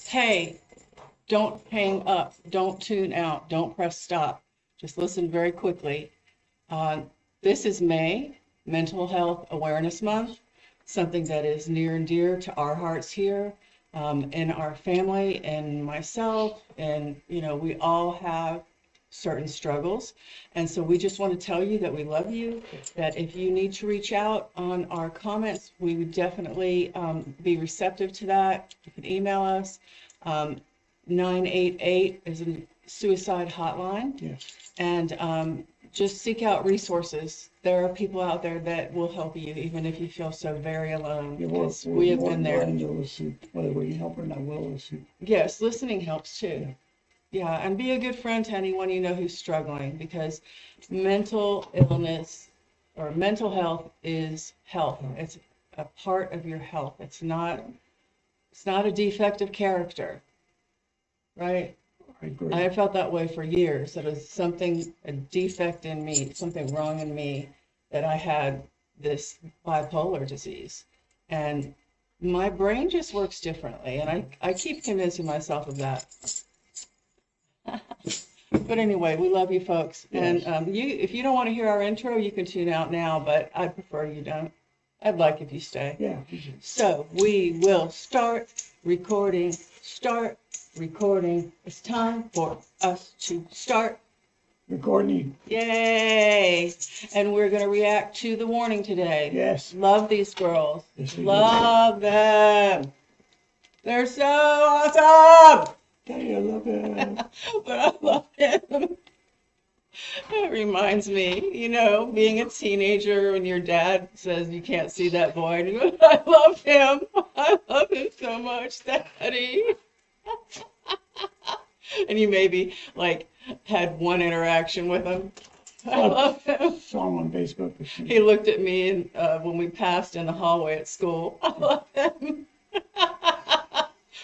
Hey, don't hang up, don't tune out, don't press stop. Just listen very quickly. Uh, this is May, Mental Health Awareness Month, something that is near and dear to our hearts here, in our family and myself. And, we all have certain struggles. And so we just want to tell you that we love you, that if you need to reach out on our comments, we would definitely be receptive to that. You can email us. 988 is a suicide hotline. Yes. And just seek out resources. There are people out there that will help you, even if you feel so very alone. Yeah, Because we have been there. Whether we help or not, we'll listen. Yes, listening helps too. Yeah, and be a good friend to anyone you know who's struggling, because mental illness or mental health is health. It's a part of your health. It's not a defect of character, right? I agree. I felt that way for years. That it was something, a defect in me, something wrong in me, that I had this bipolar disease. And my brain just works differently. And I keep convincing myself of that. But anyway, we love you folks. Yes. And if you don't want to hear our intro, you can tune out now, but I prefer you don't. I'd like if you stay. Yeah. So we will start recording. Start recording. It's time for us to start Recording. Yay! And we're going to react to the warning today. Yes. Love these girls. Yes, we do. Love them. They're so awesome. Daddy, I love it. But I love him. It reminds me, being a teenager when your dad says you can't see that boy. And you go, I love him. I love him so much, Daddy. And you maybe had one interaction with him. I love him. Saw him on Facebook. He looked at me and when we passed in the hallway at school. I love him.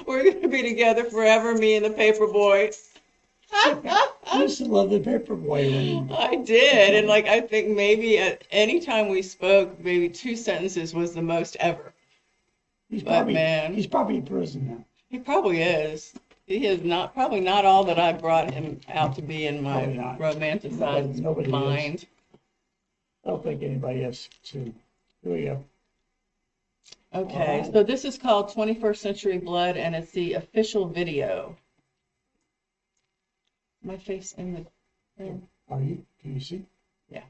We're going to be together forever, me and the paper boy. I used to love the Paperboy. I did. And I think maybe at any time we spoke, maybe 2 sentences was the most ever. He's But man, he's probably in prison now. he probably is. He is probably not all that I brought him out to be in my Probably not. romanticized Nobody is. mind. I don't think anybody has to. Here we go. Okay, Wow. so this is called 21st Century Blood, and it's the official video. My face in the thing. Are you? Can you see? Yeah.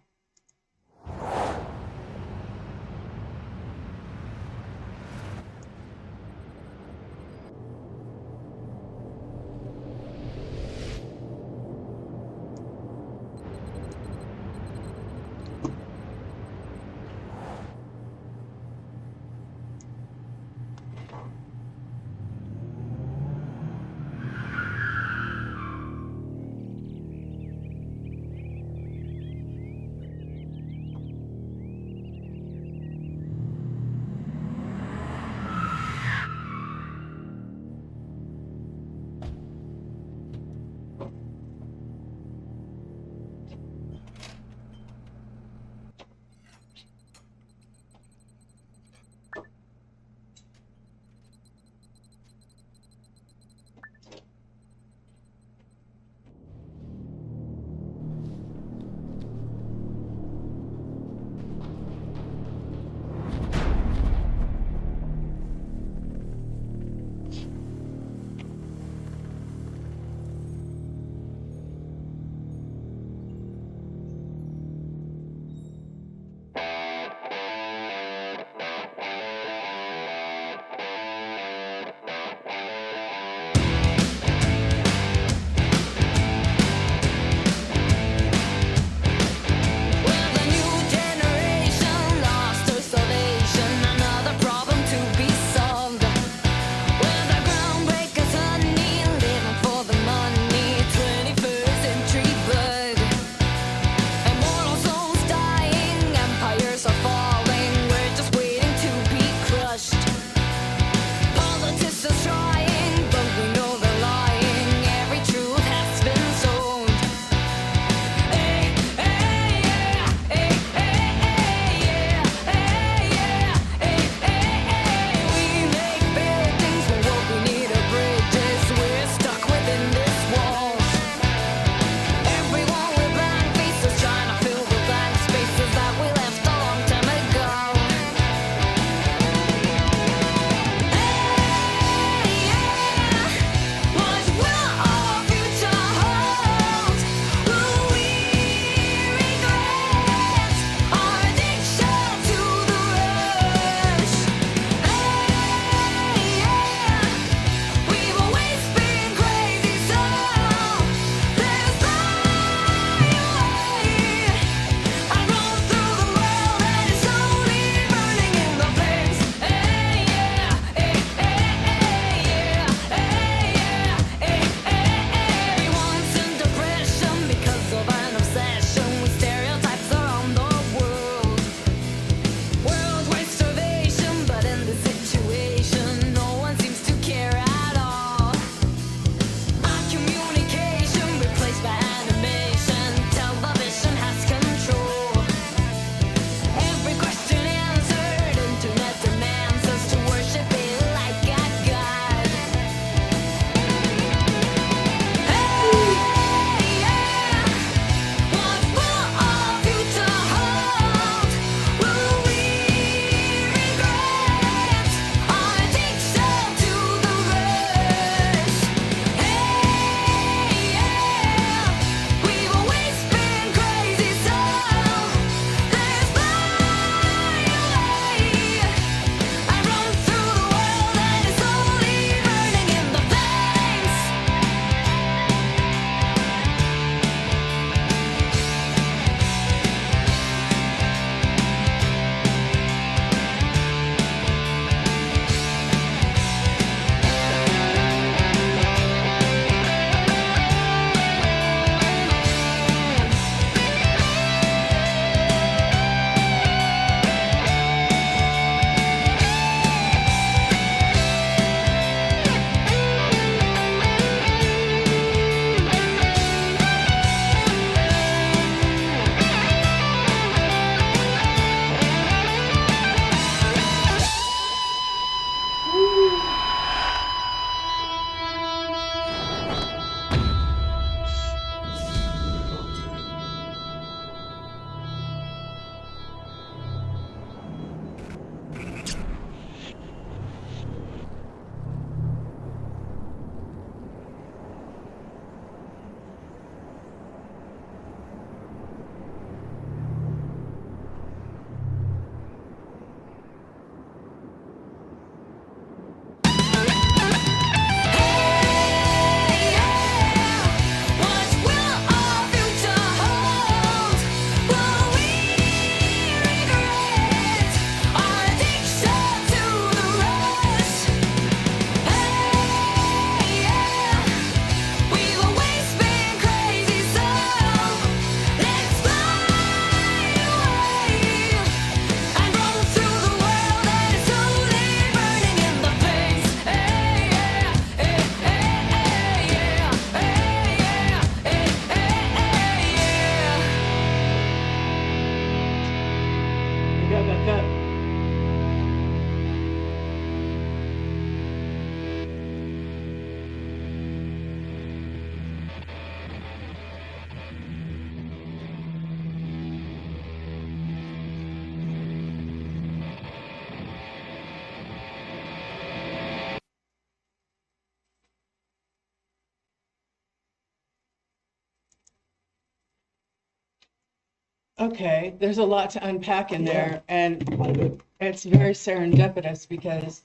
Okay, there's a lot to unpack in there, and Quite a bit. it's very serendipitous because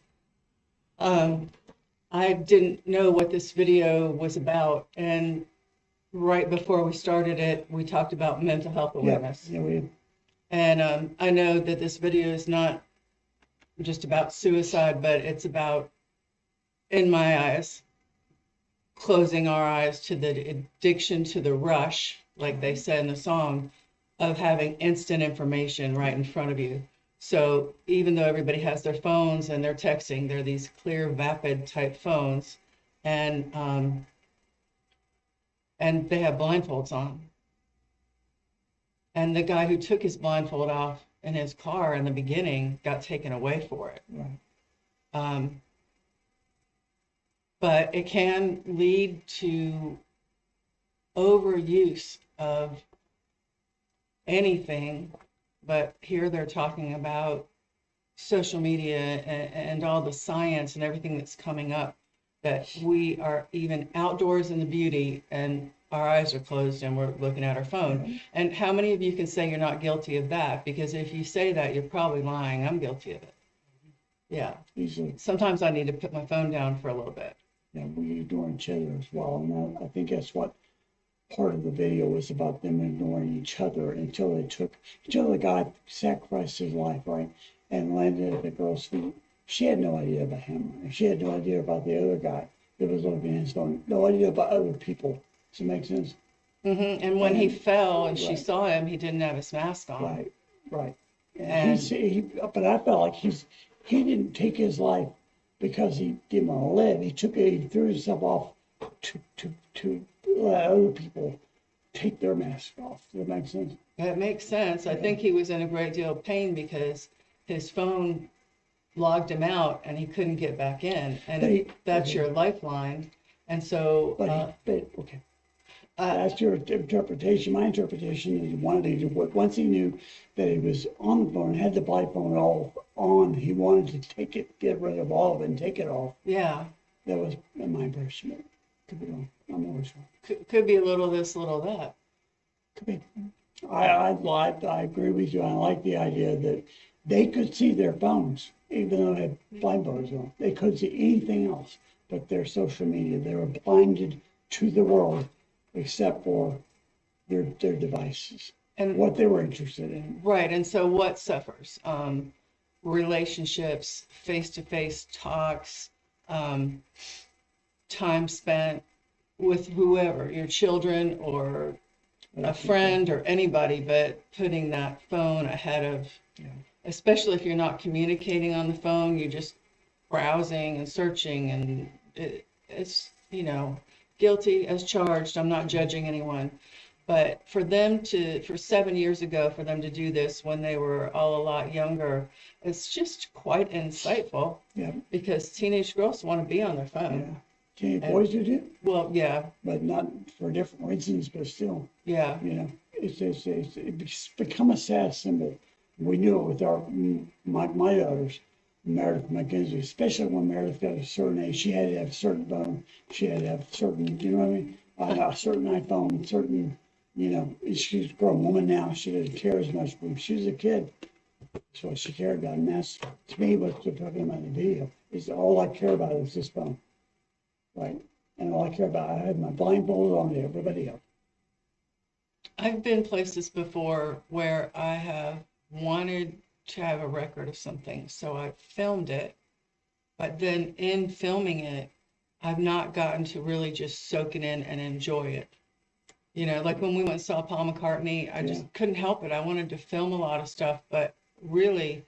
I didn't know what this video was about, and right before we started it, we talked about mental health Yeah, awareness. yeah, we, And I know that this video is not just about suicide, but it's about, in my eyes, closing our eyes to the addiction to the rush, like they said in the song, of having instant information right in front of you. So even though everybody has their phones and they're texting, they're these clear, vapid type phones, and they have blindfolds on. And the guy who took his blindfold off in his car in the beginning got taken away for it. right. But it can lead to overuse of anything. But here they're talking about social media and all the science and everything that's coming up, that we are even outdoors in the beauty and our eyes are closed and we're looking at our phone. And how many of you can say you're not guilty of that? Because if you say that, you're probably lying. I'm guilty of it. Yeah. Easily. Sometimes I need to put my phone down for a little bit. Yeah, we ignore each other as well. And I think that's what part of the video was about, them ignoring each other until the guy sacrificed his life, right? And landed at the girl's feet. She had no idea about him. And she had no idea about the other guy that was looking at his phone. No idea about other people. Does it make sense? And when he fell and she Right. saw him, he didn't have his mask on. Right, right. And But I felt like he didn't take his life because he didn't want to live. He threw himself off to let other people take their mask off. Does that make sense? it makes sense. I think he was in a great deal of pain because his phone logged him out and he couldn't get back in. And that's your lifeline. And so, Okay. That's your interpretation. My interpretation is once he knew that he was on the phone, had the blind phone all on, he wanted to take it, get rid of all of it and take it off. yeah, That was my impression. Could be wrong. I'm always wrong. could be a little this, little that. Could be. I agree with you. I like the idea that they could see their phones, even though they had blindfolds on. They could see anything else but their social media. They were blinded to the world except for their devices and what they were interested in. Right. And so what suffers? Relationships, face-to-face talks, time spent with whoever, your children or a friend or anybody, but putting that phone ahead of, especially if you're not communicating on the phone, you're just browsing and searching, and it's, guilty as charged. I'm not judging anyone. But for 7 years ago, for them to do this when they were all a lot younger, it's just quite insightful. Yeah. Because teenage girls want to be on their Yeah. phone. Teenage boys do too, Well, yeah, but not for different reasons, but still, yeah, it's become a sad symbol. We knew it with my daughters, Meredith McKenzie, especially when Meredith got a certain age. She had to have a certain phone. She had to have certain, you know what I mean? A certain iPhone, certain, she's a grown woman now. She doesn't care as much when she was a kid. That's what she cared about. And that's, to me, what they're talking about in the video, is all I care about is this phone. Right? And all I care about, I have my blindfold on to everybody else. I've been places before where I have wanted to have a record of something, so I filmed it, but then in filming it, I've not gotten to really just soak it in and enjoy it. Like when we went and saw Paul McCartney, I just couldn't help it. I wanted to film a lot of stuff, but really,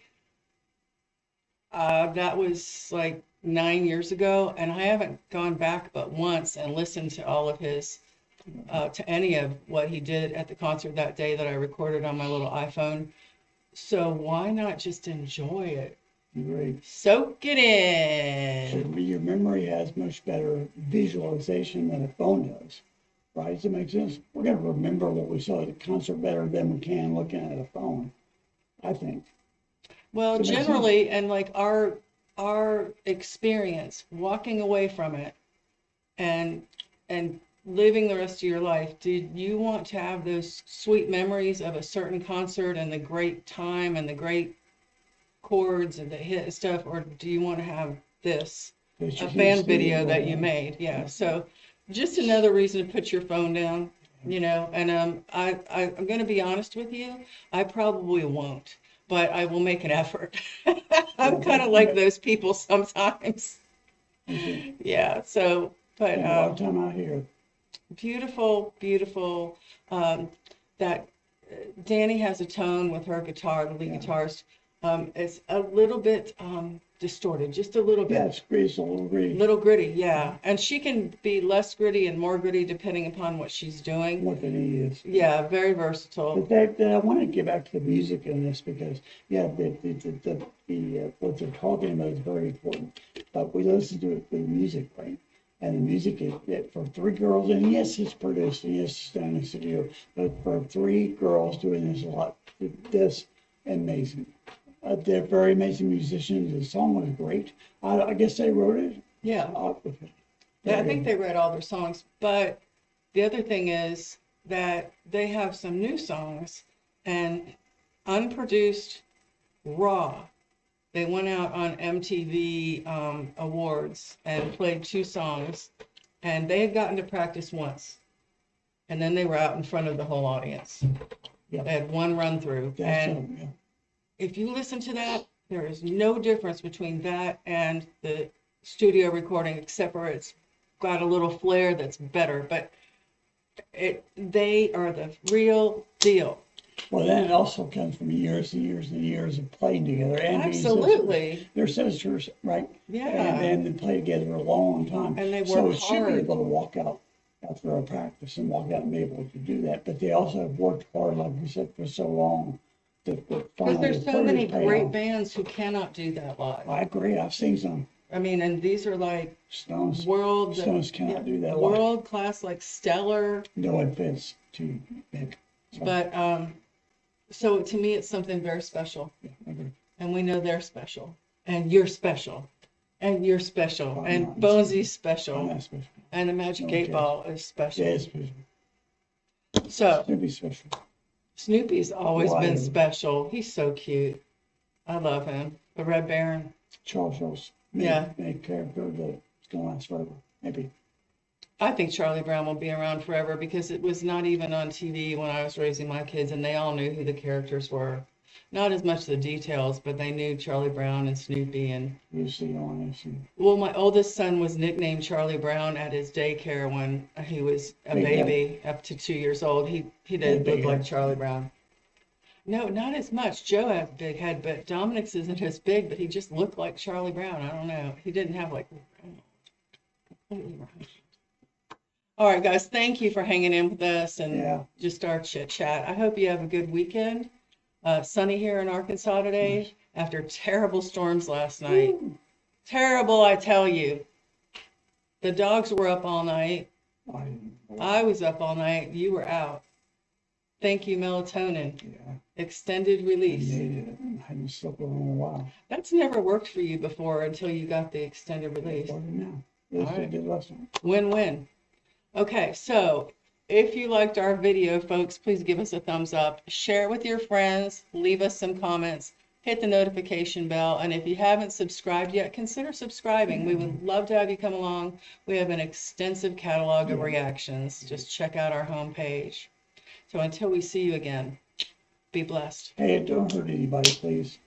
that was like 9 years ago, and I haven't gone back but once and listened to all of his, to any of what he did at the concert that day that I recorded on my little iPhone. So why not just enjoy it? Great. Soak it in. Your memory has much better visualization than a phone does. Right? Does it make sense? We're going to remember what we saw at the concert better than we can looking at a phone, I think. Well, generally, and like our experience walking away from it and living the rest of your life, did you want to have those sweet memories of a certain concert and the great time and the great chords and the hit stuff, or do you want to have this, That you a can fan see video it that go you on. made? Yeah. So just another reason to put your phone down, and I'm going to be honest with you, I probably won't, but I will make an effort. I'm kind of like those people sometimes. Okay. Yeah. So, but Spend a lot of time out here. beautiful, beautiful. Um, that Danny has a tone with her guitar, the lead Yeah. guitarist. It's a little bit distorted, just a little Yeah, bit. it's great, it's a little gritty. Little gritty, yeah. And she can be less gritty and more gritty depending upon what she's doing. What the need is. Yeah, very versatile. But I want to get back to the music in this because, yeah, what they're talking about is very important. But we listen to it with music, right? And the music is for three girls, and yes, it's produced, and yes, it's done in the studio. But for three girls doing this a lot, this amazing. They're very amazing musicians. The song was great. I guess they wrote it. Yeah. Yeah, I think they read all their songs. But the other thing is that they have some new songs and unproduced, raw. They went out on MTV Awards and played 2 songs, and they had gotten to practice once. And then they were out in front of the whole audience. Yeah. They had one run through. And Yeah. if you listen to that, there is no difference between that and the studio recording, except for it's got a little flair that's better. But they are the real deal. Well, then it also comes from years and years and years of playing together and being Absolutely. sisters. They're sisters, right? Yeah. And they play together a long time. And they So work it should be hard. able to walk out after a practice and walk out and be able to do that. But they also have worked hard, like we said, for so long that Because finally there's the so many pay great off. bands who cannot do that live. I agree. I've seen some. I mean, and these are like Stones world cannot do that live. world class, like stellar. No offense to Nick. So, But so to me, it's something very special, yeah, I agree. and we know they're special, and you're special, and you're special, I'm and not Bonesy's I'm special, not special. and the Magic Okay. 8 Ball is special. Yeah, it's special. So It'd be special. Snoopy's always Why? been special. He's so cute. I love him. The Red Baron. Charles Yeah. made character that's gonna last forever. Maybe. I think Charlie Brown will be around forever because it was not even on TV when I was raising my kids, and they all knew who the characters were. Not as much the details, but they knew Charlie Brown and Snoopy. And Lucy on this and well, my oldest son was nicknamed Charlie Brown at his daycare when he was a Big head. baby, up to 2 years old. He didn't big look like head. Charlie Brown. No, not as much. Joe has a big head, but Dominic's isn't as big, but he just looked like Charlie Brown. I don't know. He didn't have like completely round. All right, guys, thank you for hanging in with us and Yeah. just our chit chat. I hope you have a good weekend. Sunny here in Arkansas today after terrible storms last night. Woo. Terrible, I tell you. The dogs were up all night. I didn't know. I was up all night. You were out. Thank you, melatonin. Yeah. Extended I release. needed it. I hadn't slept in a while. That's never worked for you before until you got the extended release. What now? This All is a right. good lesson. Win-win. Okay, so if you liked our video, folks, please give us a thumbs up. Share it with your friends. Leave us some comments. Hit the notification bell. And if you haven't subscribed yet, consider subscribing. We would love to have you come along. We have an extensive catalog of reactions. Just check out our homepage. So until we see you again, be blessed. Hey, don't hurt anybody, please.